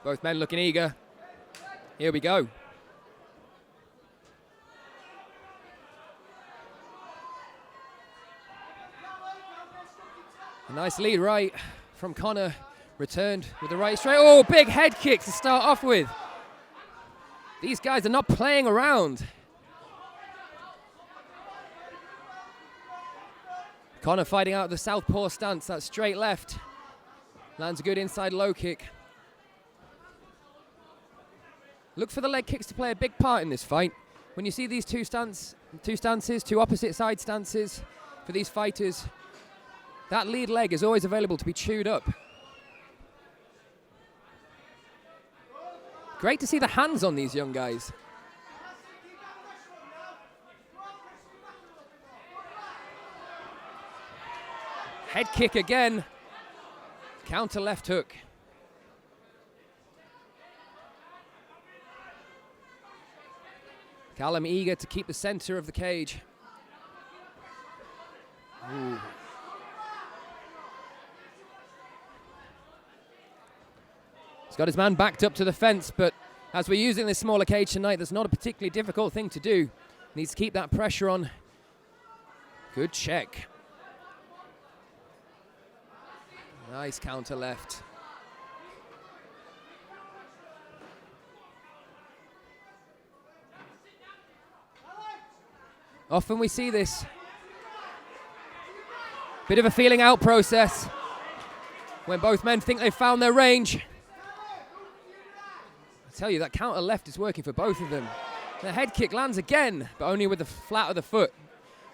Both men looking eager. Here we go. A nice lead right from Connor. Returned with the right straight. Oh, big head kick to start off with. These guys are not playing around. Connor fighting out the southpaw stance. That straight left. Lands a good inside low kick. Look for the leg kicks to play a big part in this fight. When you see these two opposite side stances for these fighters, that lead leg is always available to be chewed up. Great to see the hands on these young guys. Head kick again. Counter left hook. Callum eager to keep the center of the cage. Ooh. He's got his man backed up to the fence, but as we're using this smaller cage tonight, that's not a particularly difficult thing to do. Needs to keep that pressure on. Good check. Nice counter left. Often we see this. Bit of a feeling out process when both men think they've found their range. I tell you, that counter left is working for both of them. The head kick lands again, but only with the flat of the foot.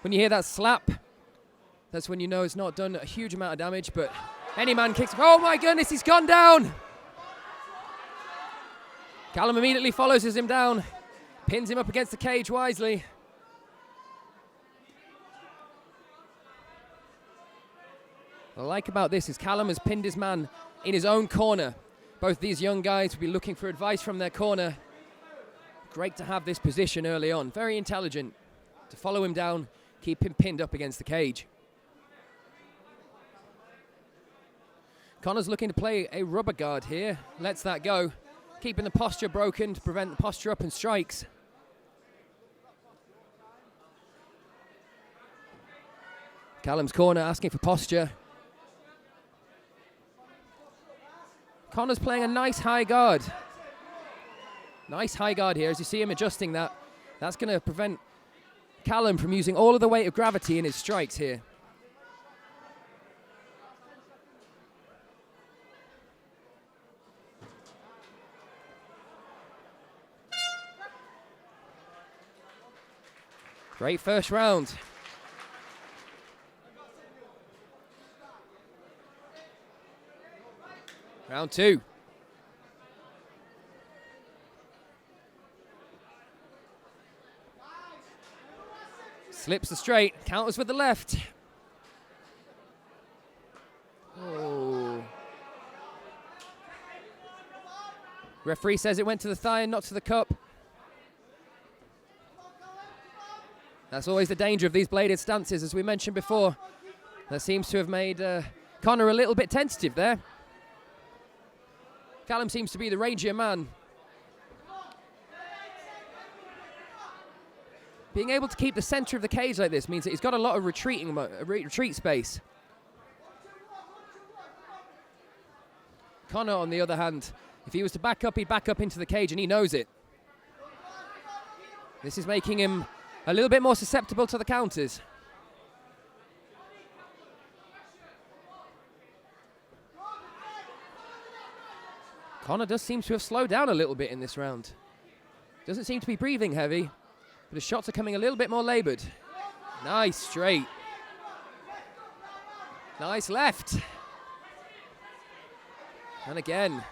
When you hear that slap, that's when you know it's not done a huge amount of damage, but any man kicks. Oh my goodness, he's gone down. Callum immediately follows him down, pins him up against the cage wisely. What I like about this is Callum has pinned his man in his own corner. Both these young guys will be looking for advice from their corner. Great to have this position early on. Very intelligent to follow him down, keep him pinned up against the cage. Connor's looking to play a rubber guard here. Lets that go. Keeping the posture broken to prevent the posture up and strikes. Callum's corner asking for posture. Connor's playing a nice high guard. Nice high guard here as you see him adjusting that. That's going to prevent Callum from using all of the weight of gravity in his strikes here. Great first round. Round two. Slips the straight, counters with the left. Oh. Referee says it went to the thigh and not to the cup. That's always the danger of these bladed stances, as we mentioned before. That seems to have made Connor a little bit tentative there. Callum seems to be the rangier man. Being able to keep the center of the cage like this means that he's got a lot of retreat space. Connor, on the other hand, if he was to back up, he'd back up into the cage, and he knows it. This is making him a little bit more susceptible to the counters. Connor does seem to have slowed down a little bit in this round. Doesn't seem to be breathing heavy, but his shots are coming a little bit more labored. Nice straight. Nice left. And again.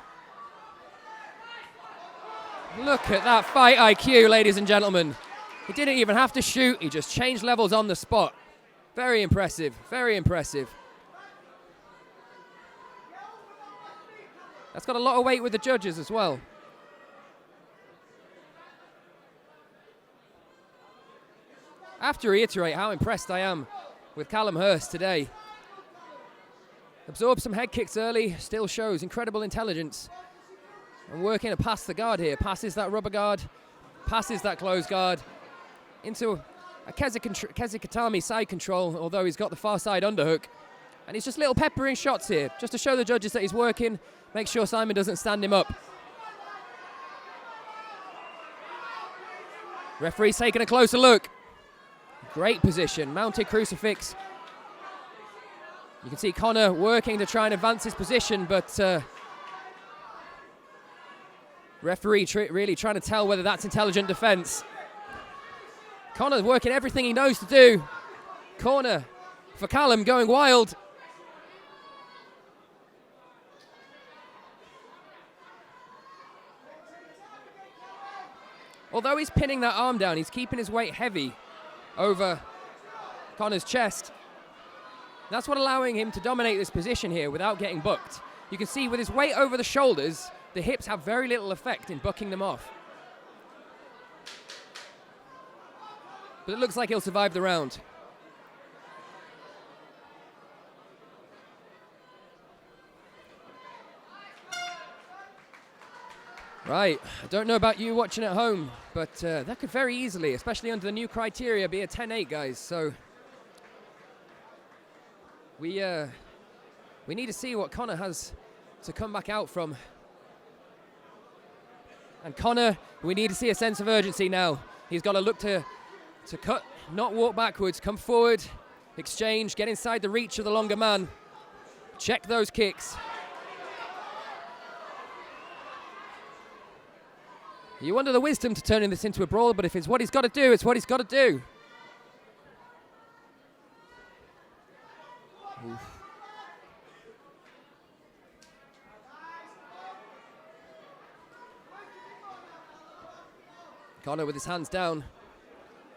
Look at that fight IQ, ladies and gentlemen. He didn't even have to shoot, he just changed levels on the spot. Very impressive, very impressive. That's got a lot of weight with the judges as well. I have to reiterate how impressed I am with Callum Hirst today. Absorbed some head kicks early, still shows incredible intelligence. And working to pass the guard here. Passes that rubber guard, passes that closed guard into a Kezikatami side control, although he's got the far side underhook. And he's just little peppering shots here, just to show the judges that he's working, make sure Simon doesn't stand him up. Referee's taking a closer look. Great position, mounted crucifix. You can see Connor working to try and advance his position, but referee really trying to tell whether that's intelligent defense. Connor's working everything he knows to do. Corner for Callum going wild. Although he's pinning that arm down, he's keeping his weight heavy over Connor's chest. That's what allowing him to dominate this position here without getting bucked. You can see with his weight over the shoulders, the hips have very little effect in bucking them off. But it looks like he'll survive the round. Right, I don't know about you watching at home, but that could very easily, especially under the new criteria, be a 10-8, guys. So we need to see what Connor has to come back out from. And Connor, we need to see a sense of urgency now. He's got to look to cut, not walk backwards, come forward, exchange, get inside the reach of the longer man, check those kicks. You wonder the wisdom to turning this into a brawl, but if it's what he's got to do, it's what he's got to do. Oof. Connor with his hands down.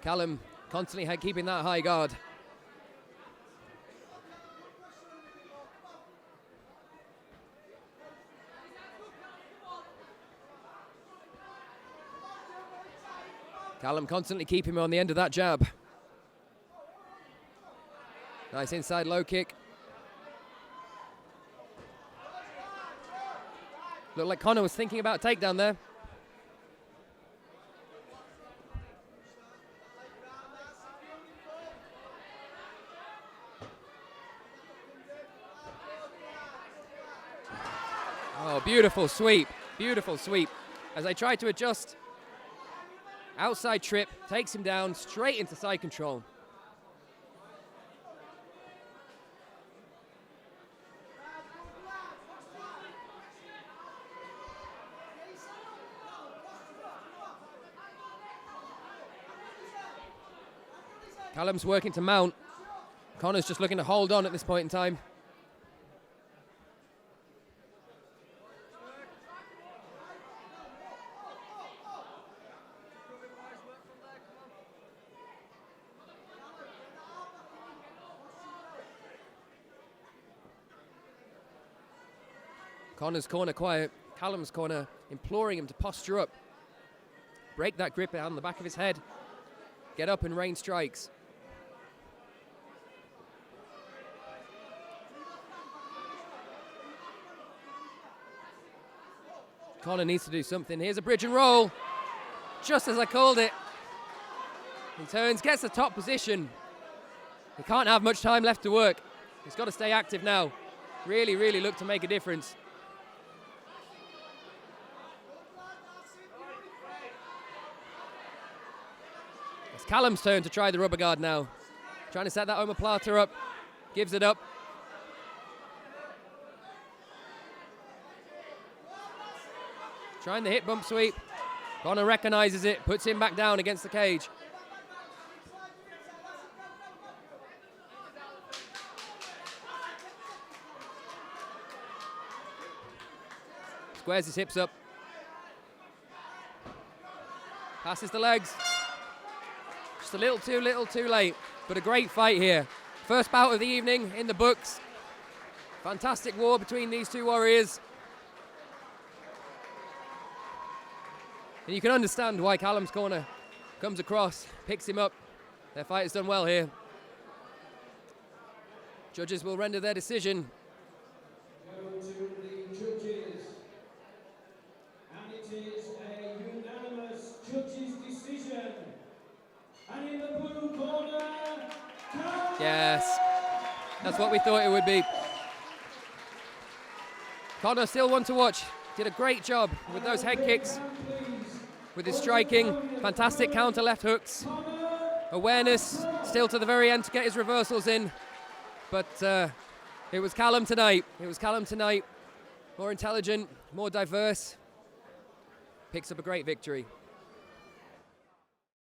Callum constantly keeping that high guard. Callum constantly keeping him on the end of that jab. Nice inside low kick. Looked like Connor was thinking about a takedown there. Oh, beautiful sweep, beautiful sweep. As I tried to adjust, outside trip, takes him down, straight into side control. Callum's working to mount. Connor's just looking to hold on at this point in time. Connor's corner quiet, Callum's corner imploring him to posture up. Break that grip on the back of his head. Get up and rain strikes. Connor needs to do something. Here's a bridge and roll. Just as I called it. He turns, gets the top position. He can't have much time left to work. He's got to stay active now. Really, really look to make a difference. It's Callum's turn to try the rubber guard now. Trying to set that omoplata up. Gives it up. Trying the hip bump sweep. Connor recognizes it, puts him back down against the cage. Squares his hips up. Passes the legs. Just a little too late. But a great fight here. First bout of the evening in the books. Fantastic war between these two warriors. And you can understand why Callum's corner comes across, picks him up. Their fight has done well here. Judges will render their decision. That's what we thought it would be. Connor, still one to watch. Did a great job with those head kicks, with his striking. Fantastic counter left hooks. Awareness still to the very end to get his reversals in. But it was Callum tonight. It was Callum tonight. More intelligent, more diverse. Picks up a great victory.